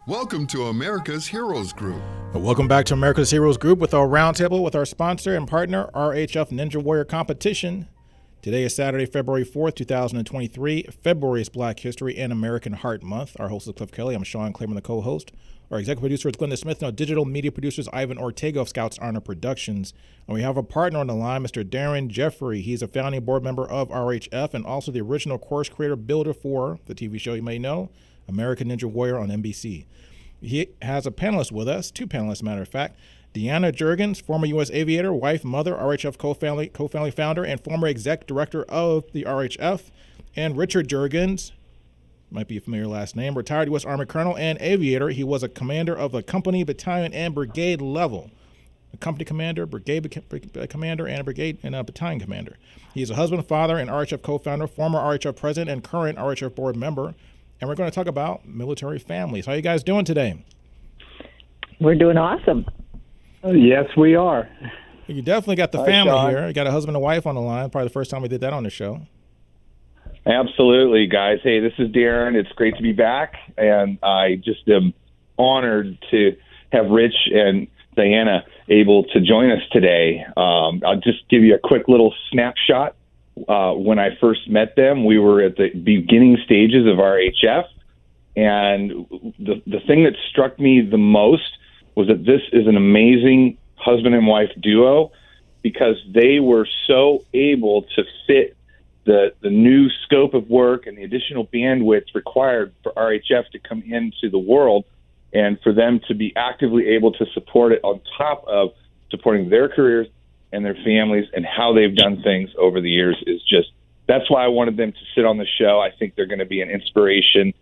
Welcome to America's Heroes Group. Welcome back to America's Heroes Group with our roundtable with our sponsor and partner, RHF Ninja Warrior Competition. Today is Saturday, February 4th, 2023. February is Black History and American Heart Month. Our host is Cliff Kelley. I'm Sean Claiborne, the co-host. Our executive producer is Glenda Smith, and our digital media producer is Ivan Ortega of Scouts Honor Productions. And we have a partner on the line, Mr. Darren Jeffrey. He's a founding board member of RHF and also the original course creator builder for the TV show you may know, American Ninja Warrior on NBC. He has a panelist with us, two panelists, matter of fact. Juergens, former U.S. Aviator, wife, mother, RHF co-family founder, and former exec director of the RHF. And Richard Juergens, might be a familiar last name, retired U.S. Army colonel and aviator. He was a commander of a company, battalion, and brigade level. A company commander, brigade commander, and a brigade and a battalion commander. He is a husband, father, and RHF co-founder, former RHF president, and current RHF board member. And we're going to talk about military families. How are you guys doing today? We're doing awesome. Yes, we are. You definitely got the family here. You got a husband and wife on the line. Probably the first time we did that on the show. Absolutely, guys. Hey, this is Darren. It's great to be back, and I just am honored to have Rich and Diana able to join us today. I'll just give you a quick little snapshot. When I first met them, we were at the beginning stages of RHF, and the thing that struck me the most was that this is an amazing husband and wife duo because they were so able to fit the new scope of work and the additional bandwidth required for RHF to come into the world, and for them to be actively able to support it on top of supporting their careers and their families and how they've done things over the years is just, that's why I wanted them to sit on the show. I think they're going to be an inspiration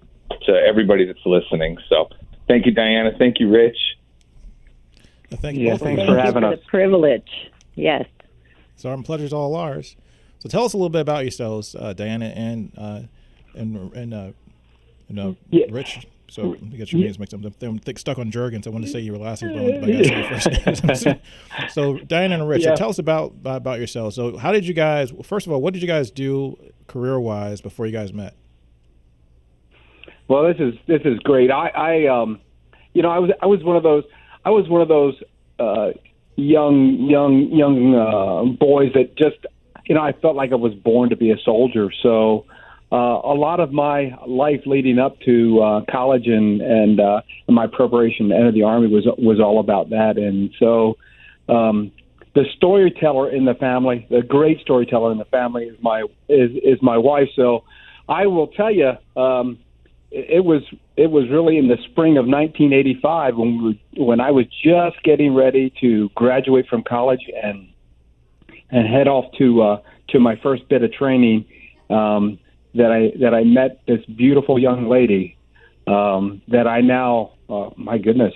to everybody that's listening. So thank you, Diana. Thank you, Rich. Thank you both thanks for having us. It's a privilege. Yes. So our pleasure's all ours. So tell us a little bit about yourselves, Diana and Rich. So you get your names mixed up. I'm stuck on Juergens. I wanted to say your last name, but I got to say your first name. So Diana and Rich, tell us about yourselves. So how did you guys? First of all, what did you guys do career-wise before you guys met? Well, this is great. I was one of those young boys that just, I felt like I was born to be a soldier. So a lot of my life leading up to college and my preparation to enter the Army was all about that. And so the storyteller in the family, the great storyteller in the family is my wife. So I will tell you, it was really in the spring of 1985 when I was just getting ready to graduate from college and head off to my first bit of training, that I met this beautiful young lady that I now, my goodness,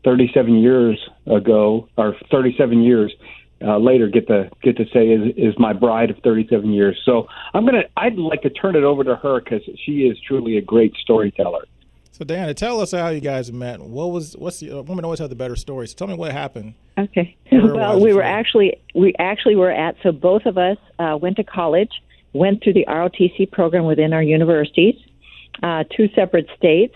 37 years ago, or 37 years later, get to say is my bride of 37 years. So I'd like to turn it over to her because she is truly a great storyteller. So Diana, tell us how you guys met. Women always have the better stories. So tell me what happened. Okay. Well, we actually were at, so both of us went to college, went through the ROTC program within our universities, two separate states,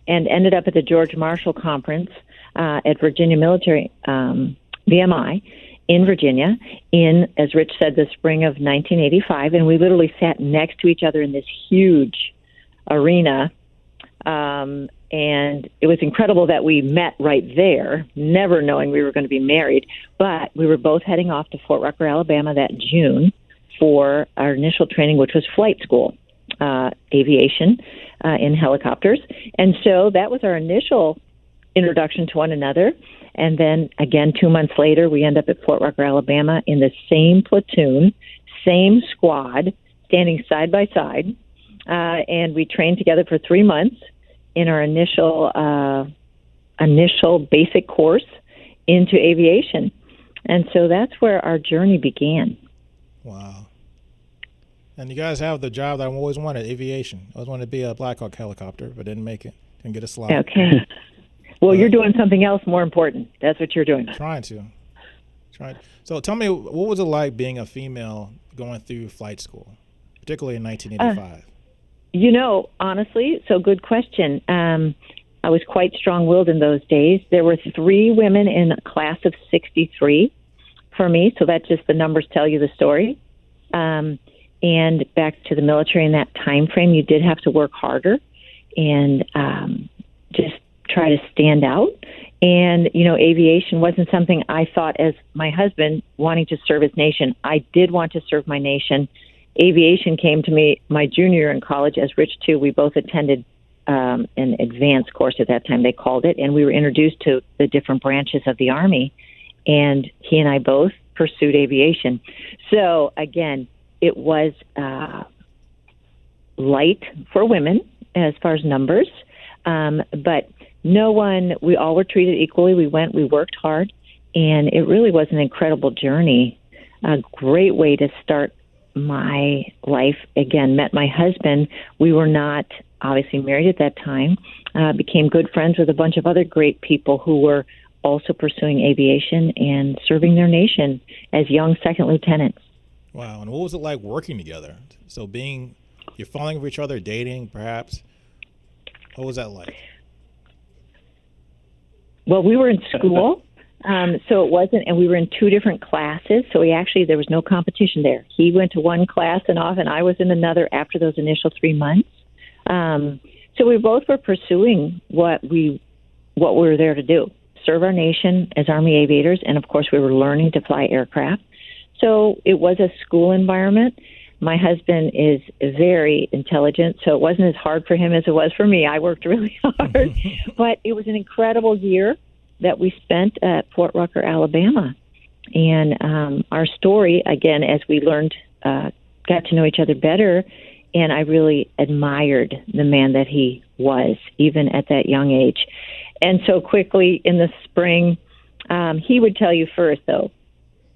and ended up at the George Marshall Conference at Virginia Military, VMI, in Virginia, as Rich said, the spring of 1985. And we literally sat next to each other in this huge arena. And it was incredible that we met right there, never knowing we were going to be married. But we were both heading off to Fort Rucker, Alabama that June for our initial training, which was flight school, aviation in helicopters. And so that was our initial introduction to one another. And then again, 2 months later, we end up at Fort Rucker, Alabama in the same platoon, same squad, standing side by side. And we trained together for 3 months in our initial basic course into aviation. And so that's where our journey began. Wow. And you guys have the job that I always wanted, aviation. I always wanted to be a Black Hawk helicopter, but didn't make it. Didn't get a slot. Okay. Well, you're doing something else more important. That's what you're doing. Trying to. So tell me, what was it like being a female going through flight school, particularly in 1985? Honestly, so good question. I was quite strong-willed in those days. There were 3 women in a class of 63 for me, so that just the numbers tell you the story. And back to the military in that time frame, you did have to work harder and just try to stand out. And, aviation wasn't something I thought as my husband wanting to serve his nation. I did want to serve my nation. Aviation came to me my junior year in college, as Rich too. We both attended an advanced course at that time, they called it, and we were introduced to the different branches of the Army, and he and I both pursued aviation. So, again, it was light for women as far as numbers, but we all were treated equally. We worked hard, and it really was an incredible journey, a great way to start my life. Again, met my husband. We were not obviously married at that time, became good friends with a bunch of other great people who were also pursuing aviation and serving their nation as young second lieutenants. Wow. And what was it like working together? So you're falling for each other, dating perhaps. What was that like? Well, we were in school, so it wasn't, and we were in 2 different classes, so there was no competition there. He went to one class and off, and I was in another after those initial 3 months. So we both were pursuing what we were there to do, serve our nation as Army aviators, and of course we were learning to fly aircraft. So it was a school environment. My husband is very intelligent, so it wasn't as hard for him as it was for me. I worked really hard, but it was an incredible year that we spent at Fort Rucker, Alabama. And our story, again, as we learned, got to know each other better, and I really admired the man that he was, even at that young age. And so quickly in the spring, he would tell you first, though.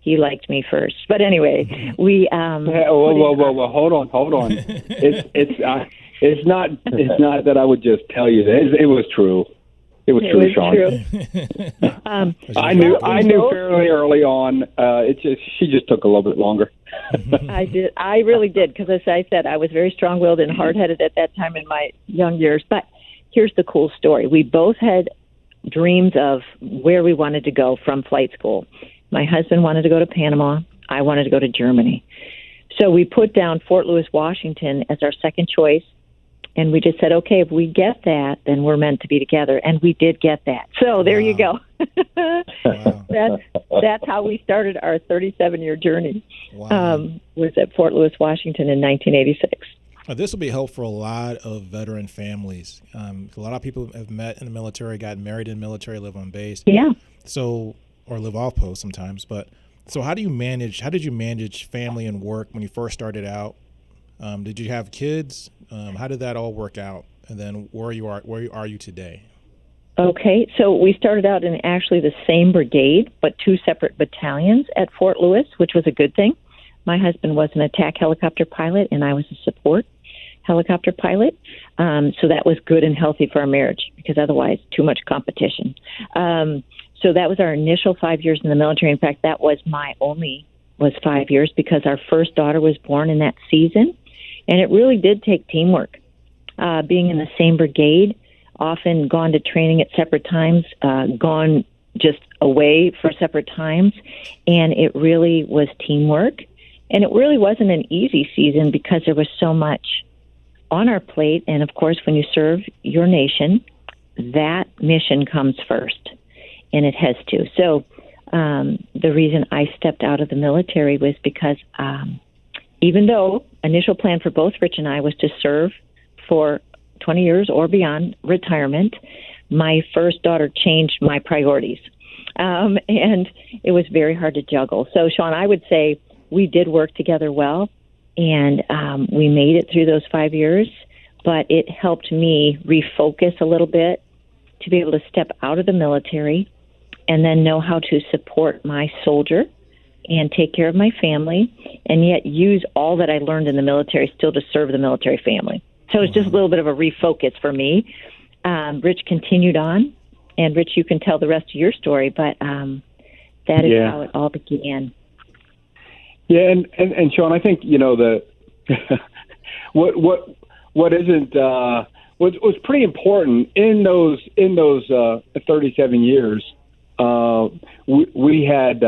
He liked me first. But anyway, we... whoa, hold on. It's not that I would just tell you that. It was true. It was true, Sean. I knew fairly early on. She just took a little bit longer. I did. I really did, because as I said, I was very strong-willed and hard-headed at that time in my young years. But here's the cool story. We both had dreams of where we wanted to go from flight school. My husband wanted to go to Panama. I wanted to go to Germany. So we put down Fort Lewis, Washington as our second choice. And we just said, okay, if we get that, then we're meant to be together. And we did get that. So there you go. Wow. That's how we started our 37-year journey. Wow. Was at Fort Lewis, Washington in 1986. This will be helpful for a lot of veteran families. A lot of people have met in the military, got married in the military, live on base. Yeah. Or live off post sometimes. But so how did you manage family and work when you first started out? Did you have kids? How did that all work out? And then where are you today? Okay, so we started out in actually the same brigade, but 2 separate battalions at Fort Lewis, which was a good thing. My husband was an attack helicopter pilot, and I was a support helicopter pilot. So that was good and healthy for our marriage, because otherwise, too much competition. So that was our initial 5 years in the military. In fact, that was was 5 years, because our first daughter was born in that season. And it really did take teamwork. Being in the same brigade, often gone to training at separate times, gone just away for separate times. And it really was teamwork. And it really wasn't an easy season, because there was so much on our plate. And of course, when you serve your nation, that mission comes first. And it has to. So the reason I stepped out of the military was because even though initial plan for both Rich and I was to serve for 20 years or beyond retirement, my first daughter changed my priorities. And it was very hard to juggle. So, Sean, I would say we did work together well, and we made it through those 5 years, but it helped me refocus a little bit to be able to step out of the military and then know how to support my soldier and take care of my family, and yet use all that I learned in the military still to serve the military family. So it's just a little bit of a refocus for me. Rich continued on, and Rich, you can tell the rest of your story, but that is how it all began. Yeah, and Sean, I think what what isn't was pretty important in those 37 years. We had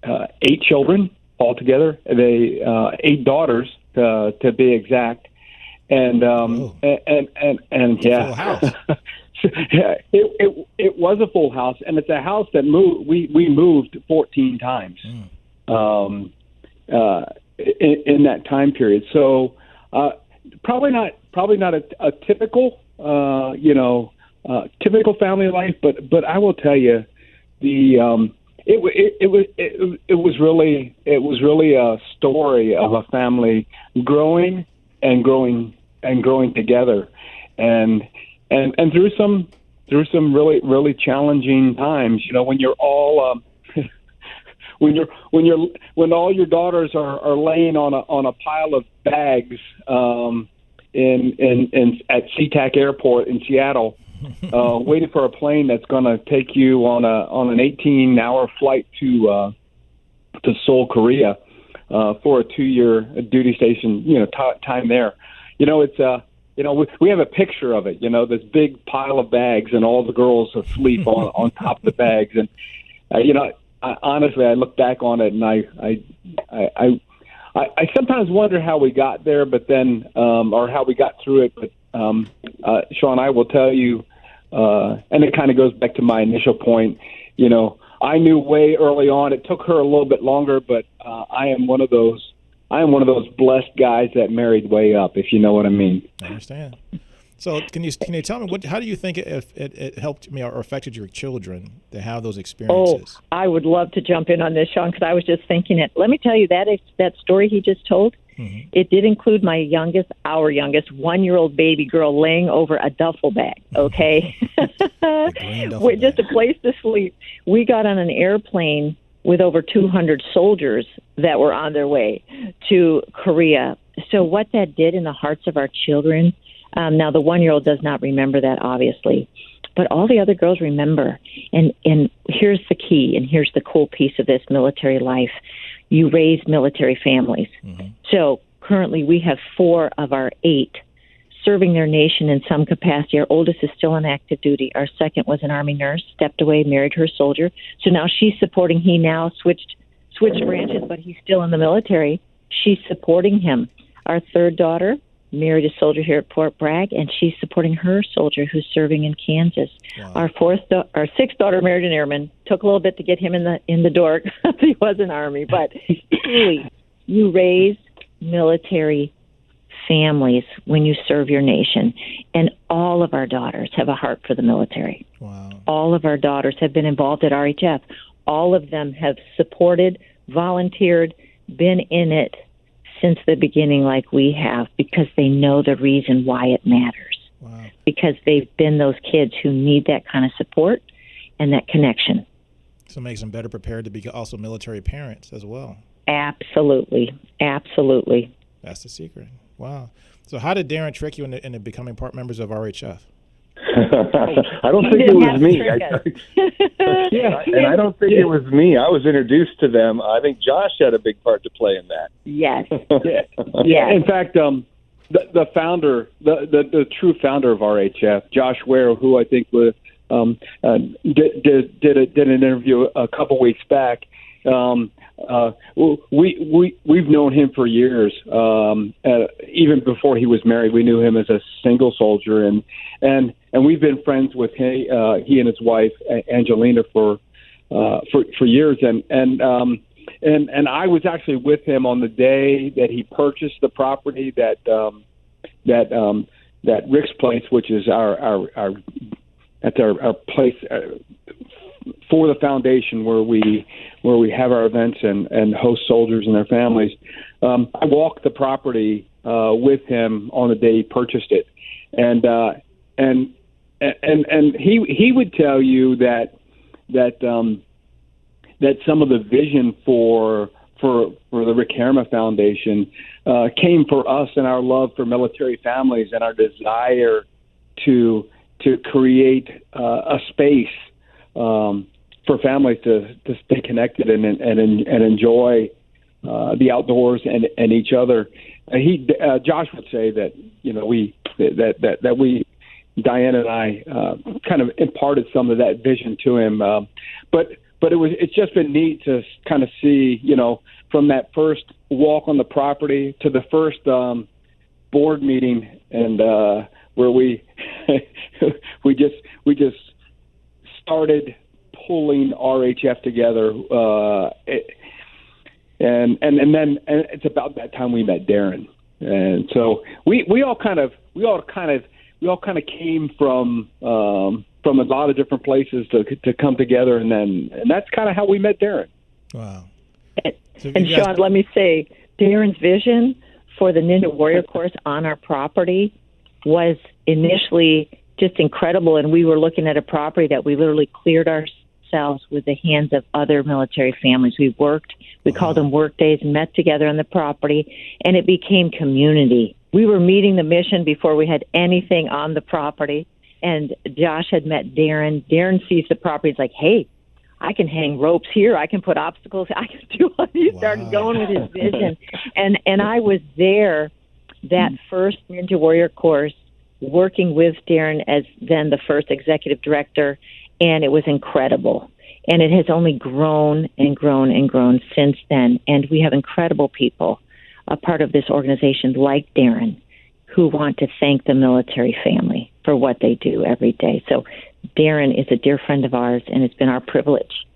8 children altogether. 8 daughters to be exact, and yeah. Full house. Yeah, it was a full house, and it's a house that moved. We moved 14 times in that time period. So probably not a typical typical family life, but I will tell you it was really a story of a family growing together, and through some really challenging times. When you're all when all your daughters are laying on a pile of bags at SeaTac Airport in Seattle, waiting for a plane that's going to take you on an 18-hour flight to Seoul, Korea, for a 2-year duty station time there. It's we have a picture of it, this big pile of bags and all the girls asleep on top of the bags. And, honestly, I look back on it and I sometimes wonder how we got there, but then, or how we got through it. But, Sean, I will tell you, and it kind of goes back to my initial point, I knew way early on. It took her a little bit longer, but, I am one of those blessed guys that married way up, if you know what I mean. I understand. So can you tell me how do you think it helped me or affected your children to have those experiences? Oh, I would love to jump in on this, Sean, because I was just thinking it. Let me tell you that story he just told. Mm-hmm. It did include our youngest 1-year-old baby girl laying over a duffel bag. Okay, with just a place to sleep. We got on an airplane with over 200 soldiers that were on their way to Korea. So what that did in the hearts of our children. Now, the 1-year-old does not remember that, obviously, but all the other girls remember. And here's the key, and here's the cool piece of this military life. You raise military families. Mm-hmm. So currently we have 4 of our 8 serving their nation in some capacity. Our oldest is still on active duty. Our second was an Army nurse, stepped away, married her soldier. So now she's supporting. He now switched branches, but he's still in the military. She's supporting him. Our third daughter married a soldier here at Fort Bragg, and she's supporting her soldier who's serving in Kansas. Wow. Our sixth daughter married an airman. Took a little bit to get him in the door because he was in Army. But truly, you raise military families when you serve your nation. And all of our daughters have a heart for the military. Wow. All of our daughters have been involved at RHF. All of them have supported, volunteered, been in it since the beginning like we have, because they know the reason why it matters. Wow. Because they've been those kids who need that kind of support and that connection. So it makes them better prepared to be also military parents as well. Absolutely. Absolutely. That's the secret. Wow. So how did Darren trick you into becoming part members of RHF? I don't think it was me. And I don't think it was me. I was introduced to them. I think Josh had a big part to play in that. Yes. Yeah. In fact, the founder, the true founder of RHF, Josh Ware, who I think was did an interview a couple weeks back. We've known him for years. Even before he was married, we knew him as a single soldier, and we've been friends with he and his wife Angelina for years. And I was actually with him on the day that he purchased the property that Rick's Place, which is our place for the foundation where we have our events and host soldiers and their families. I walked the property with him on the day he purchased it, and he would tell you that some of the vision for the Rick Herrema Foundation came for us and our love for military families and our desire to create a space for families to stay connected and enjoy the outdoors and each other. Josh would say that we Diana and I kind of imparted some of that vision to him, but it's just been neat to kind of see, from that first walk on the property to the first board meeting, and where we we just started pulling RHF together, and then it's about that time we met Darren, and so we all kind of came from a lot of different places to come together, and that's kind of how we met Darren. Wow. And Sean, let me say, Darren's vision for the Ninja Warrior course on our property was initially just incredible, and we were looking at a property that we literally cleared ourselves with the hands of other military families. We called them work days, met together on the property, and it became community. We were meeting the mission before we had anything on the property, and Josh had met Darren. Darren sees the property. He's like, hey, I can hang ropes here. I can put obstacles. I can do what he started going with his vision. And I was there that first Ninja Warrior course working with Darren as then the first executive director, and it was incredible. And it has only grown and grown and grown since then. And we have incredible people, a part of this organization like Darren, who want to thank the military family for what they do every day. So Darren is a dear friend of ours, and it's been our privilege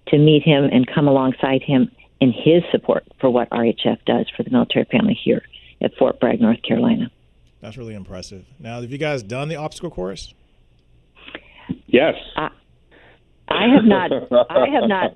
to meet him and come alongside him in his support for what RHF does for the military family here at Fort Bragg, North Carolina. That's really impressive. Now, have you guys done the obstacle course? Yes. I have not.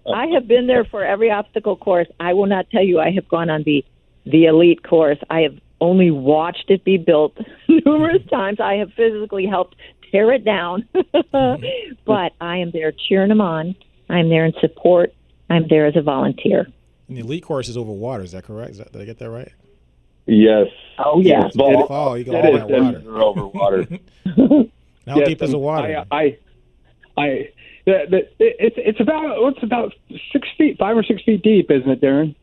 I have been there for every obstacle course. I will not tell you I have gone on the elite course. I have only watched it be built numerous times. I have physically helped tear it down. But I am there cheering them on. I'm there in support. I'm there as a volunteer. And the elite course is over water. Is that correct? Did I get that right? Yes. Oh, yeah. You go all that water. Over water. How deep is the water? It's about 6 feet, 5 or 6 feet deep, isn't it, Darren?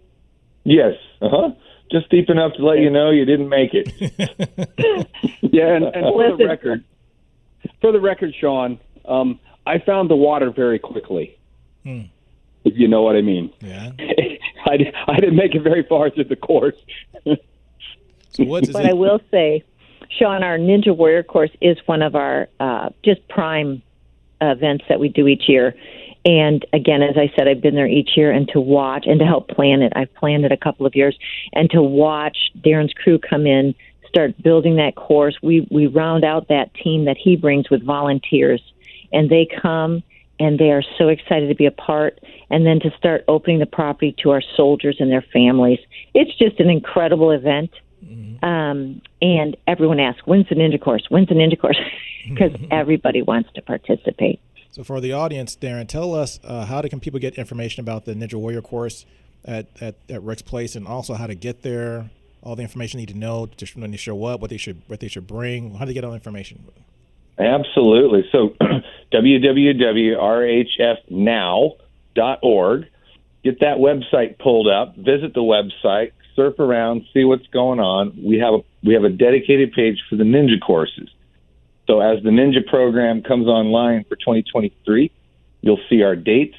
Yes. Just deep enough to let you know you didn't make it. Yeah, and for the record, Sean, I found the water very quickly. If you know what I mean. Yeah. I didn't make it very far through the course. I will say, Sean, our Ninja Warrior course is one of our just prime events that we do each year. And again, as I said, I've been there each year, and to watch and to help plan it. I've planned it a couple of years, and to watch Darren's crew come in, start building that course. We round out that team that he brings with volunteers, and they come and they are so excited to be a part, and then to start opening the property to our soldiers and their families. It's just an incredible event. And everyone asks, when's the Ninja course? When's the Ninja course? Because everybody wants to participate. So for the audience, Darren, tell us how can people get information about the Ninja Warrior course at Rick's Place, and also how to get there, all the information you need to know just when they show up, what they should bring. How do they get all the information? Absolutely. So www.rhfnow.org. Get that website pulled up, visit the website, surf around, see what's going on. We have a dedicated page for the Ninja courses. So as the Ninja program comes online for 2023, you'll see our dates,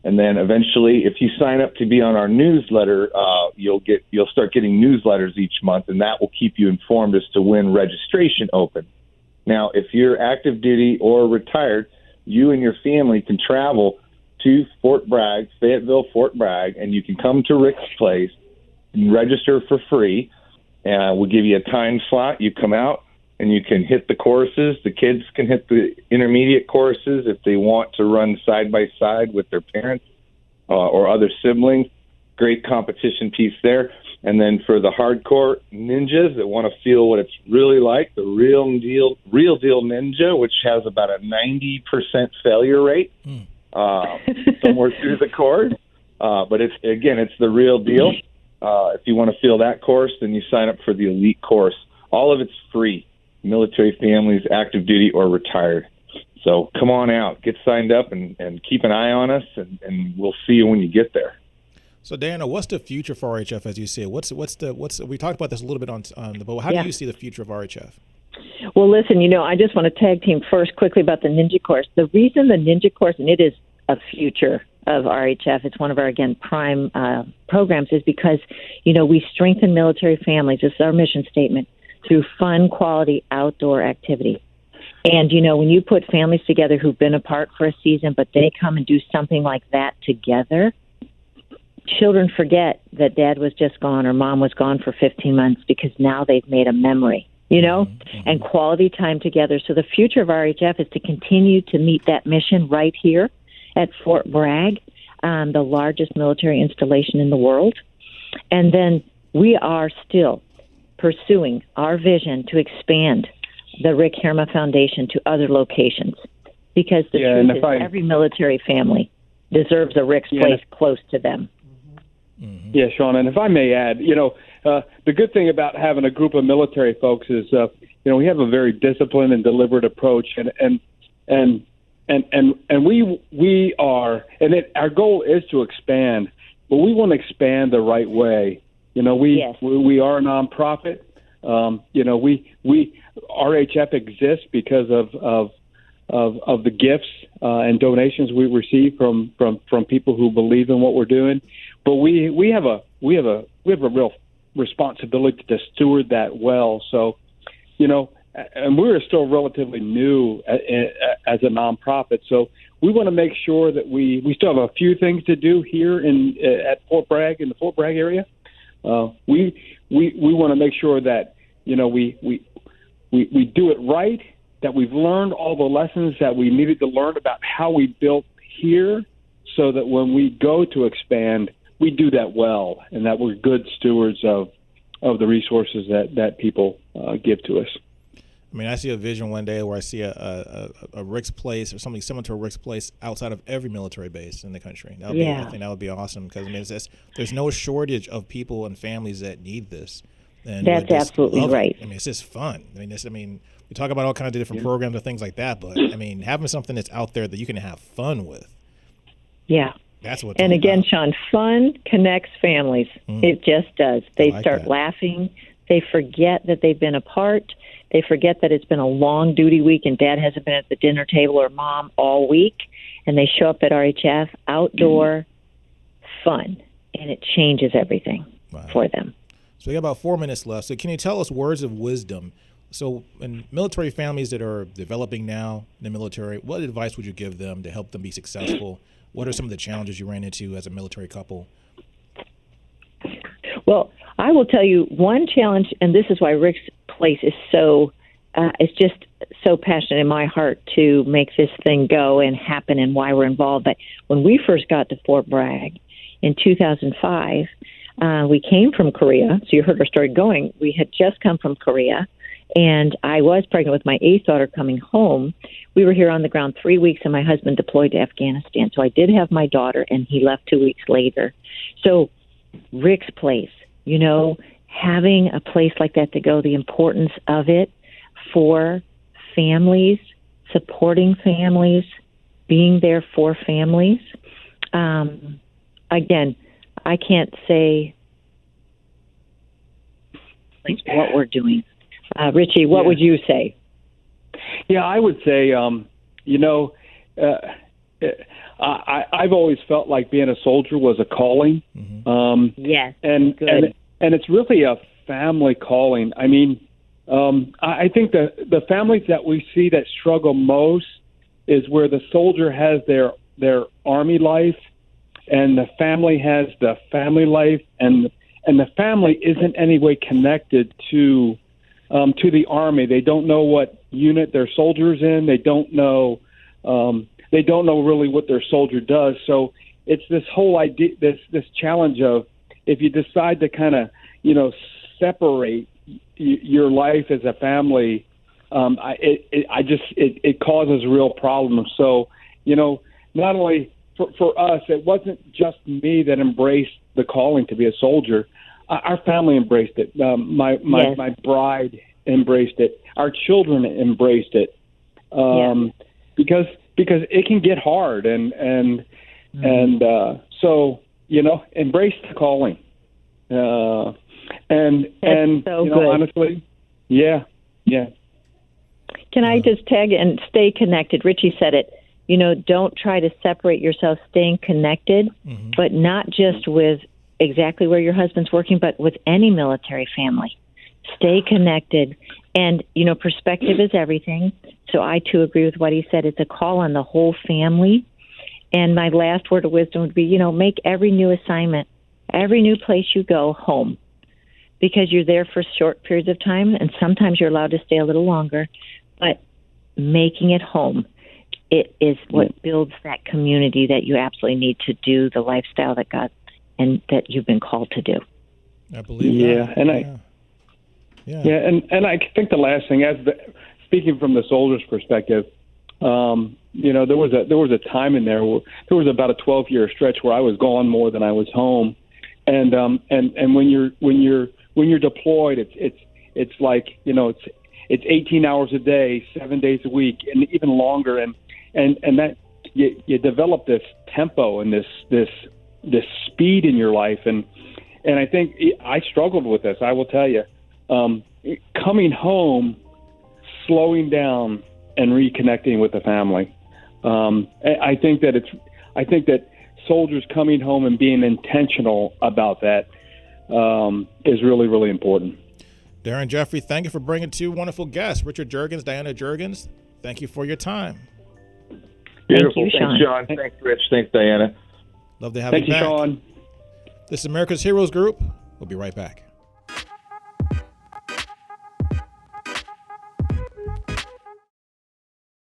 and then eventually, if you sign up to be on our newsletter, you'll start getting newsletters each month, and that will keep you informed as to when registration opens. Now, if you're active duty or retired, you and your family can travel to Fort Bragg, Fayetteville, Fort Bragg, and you can come to Rick's Place and register for free. And we'll give you a time slot. You come out and you can hit the courses. The kids can hit the intermediate courses if they want to run side by side with their parents or other siblings. Great competition piece there. And then for the hardcore ninjas that want to feel what it's really like, the real deal ninja, which has about a 90% failure rate somewhere through the course. But it's the real deal. If you want to feel that course, then you sign up for the elite course. All of it's free. Military families, active duty or retired. So come on out, get signed up, and keep an eye on us, and we'll see you when you get there. So, Diana, what's the future for RHF as you see it? What's we talked about this a little bit on the boat. How do you see the future of RHF? Well, listen, I just want to tag team first quickly about the Ninja Course. The reason the Ninja Course, and it is a future of RHF, it's one of our, again, prime programs, is because, we strengthen military families. This is our mission statement, through fun, quality outdoor activity. And, when you put families together who've been apart for a season, but they come and do something like that together, children forget that dad was just gone or mom was gone for 15 months because now they've made a memory, and quality time together. So the future of RHF is to continue to meet that mission right here at Fort Bragg, the largest military installation in the world. And then we are still pursuing our vision to expand the Rick Herma Foundation to other locations, because the truth is every military family deserves a Rick's place close to them. Yeah, Sean, and if I may add, the good thing about having a group of military folks is, we have a very disciplined and deliberate approach, and we are, and our goal is to expand, but we want to expand the right way. We are a nonprofit. RHF exists because of the gifts and donations we receive from people who believe in what we're doing. But we have a real responsibility to steward that well. So, and we're still relatively new as a nonprofit. So we want to make sure that we still have a few things to do here at Fort Bragg, in the Fort Bragg area. We want to make sure that we do it right, that we've learned all the lessons that we needed to learn about how we built here, so that when we go to expand, we do that well, and that we're good stewards of the resources that people give to us. I mean, I see a vision one day where I see a Rick's Place or something similar to a Rick's Place outside of every military base in the country. I think that would be awesome, because there's no shortage of people and families that need this. And that's absolutely right. I mean, it's just fun. We talk about all kinds of different programs and things like that, but having something that's out there that you can have fun with. Yeah. That's what. And again, Sean, fun connects families. It just does. They start laughing. They forget that they've been apart. They forget that it's been a long duty week and dad hasn't been at the dinner table or mom all week. And they show up at RHF, outdoor fun, and it changes everything for them. So we got about 4 minutes left. So can you tell us words of wisdom? So in military families that are developing now in the military, what advice would you give them to help them be successful? What are some of the challenges you ran into as a military couple? Well, I will tell you one challenge, and this is why Rick's Place is it's just so passionate in my heart to make this thing go and happen, and why we're involved. But when we first got to Fort Bragg in 2005, we came from Korea. So you heard our story going. We had just come from Korea, and I was pregnant with my 8th daughter coming home. We were here on the ground 3 weeks, and my husband deployed to Afghanistan. So I did have my daughter, and he left 2 weeks later. So Rick's Place, having a place like that to go, the importance of it for families, supporting families, being there for families. Again, I can't say what we're doing. Richie, what would you say? Yeah, I would say, I've always felt like being a soldier was a calling. Yes, and it's really a family calling. I mean, I think the families that we see that struggle most is where the soldier has their Army life, and the family has the family life, and the family isn't any way connected to the Army. They don't know what unit their soldier's in. They don't know really what their soldier does. So it's this whole idea, this challenge of, if you decide to kind of, separate your life as a family, it causes real problems. So, not only for us, it wasn't just me that embraced the calling to be a soldier. Our family embraced it. My bride embraced it. Our children embraced it. Because it can get hard, and so embrace the calling. And so good. honestly, yeah. Can I just tag and stay connected? Richie said it. Don't try to separate yourself, staying connected, but not just with exactly where your husband's working, but with any military family. Stay connected. And, perspective is everything. So I, too, agree with what he said. It's a call on the whole family. And my last word of wisdom would be, make every new assignment, every new place you go, home. Because you're there for short periods of time, and sometimes you're allowed to stay a little longer. But making it home, it is what builds that community that you absolutely need to do the lifestyle that God and that you've bbeen called to do. I believe that. And I think the last thing, speaking from the soldier's perspective, there was a time in there where there was about a 12-year stretch where I was gone more than I was home, and when you're deployed, it's like it's 18 hours a day, 7 days a week, and even longer, and that you develop this tempo and this speed in your life, and I think I struggled with this. I will tell you, coming home, slowing down, and reconnecting with the family. I think that soldiers coming home and being intentional about that is really, really important. Darren Jeffrey, thank you for bringing two wonderful guests, Richard Juergens, Diana Juergens. Thank you for your time. Beautiful. Thank you, Thanks, Sean. Thanks, Rich. Thanks, Diana. Love to have you back. Thank you, Sean. This is America's Heroes Group. We'll be right back.